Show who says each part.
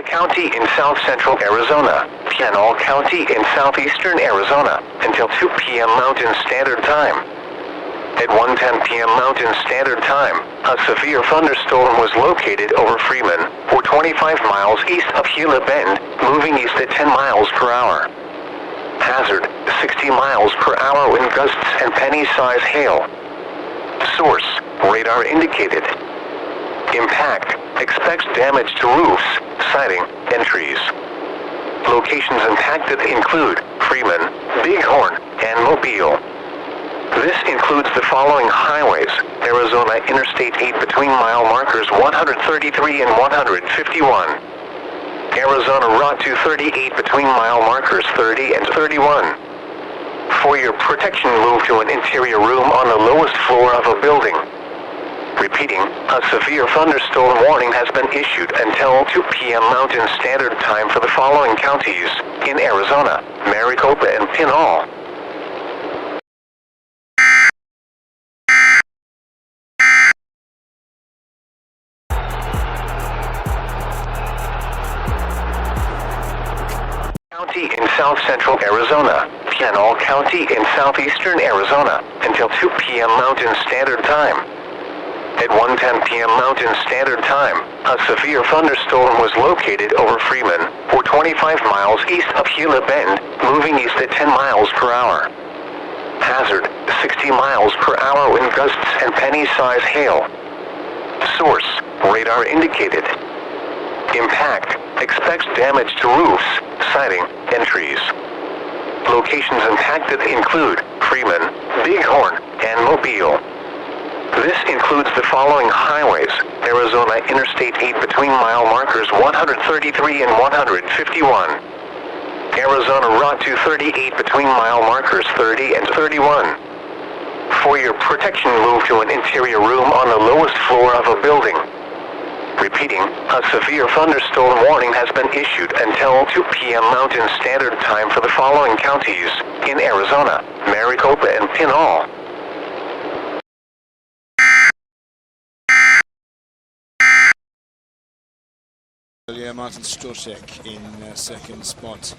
Speaker 1: County in south-central Arizona, Pinal County in southeastern Arizona, until 2 p.m. Mountain Standard Time. At 1:10 p.m. Mountain Standard Time, a severe thunderstorm was located over Freeman, or 25 miles east of Gila Bend, moving east at 10 miles per hour. Hazard, 60 miles per hour wind gusts and penny-size hail. Source, radar indicated. Impact, expects damage to roofs, siding, and trees. Locations impacted include Freeman, Bighorn, and Mobile. This includes the following highways: Arizona Interstate 8 between mile markers 133 and 151. Arizona Route 238 between mile markers 30 and 31. For your protection, move to an interior room on the lowest floor of a building. Repeating, a severe thunderstorm warning has been issued until 2 p.m. Mountain Standard Time for the following counties in Arizona: Maricopa and Pinal. County in south-central Arizona, Pinal County in southeastern Arizona, until 2 p.m. Mountain Standard Time. At 1:10 p.m. Mountain Standard Time, a severe thunderstorm was located over Freeman, or 25 miles east of Gila Bend, moving east at 10 miles per hour. Hazard, 60 miles per hour wind gusts and penny-size hail. Source, radar indicated. Impact, expects damage to roofs, siding, and trees. Locations impacted include Freeman, Bighorn, and Mobile. This includes the following highways: Arizona Interstate 8 between mile markers 133 and 151. Arizona Route 238 between mile markers 30 and 31. For your protection, move to an interior room on the lowest floor of a building. Repeating, a severe thunderstorm warning has been issued until 2 p.m. Mountain Standard Time for the following counties in Arizona: Maricopa and Pinal.
Speaker 2: Martin Strocek in second spot.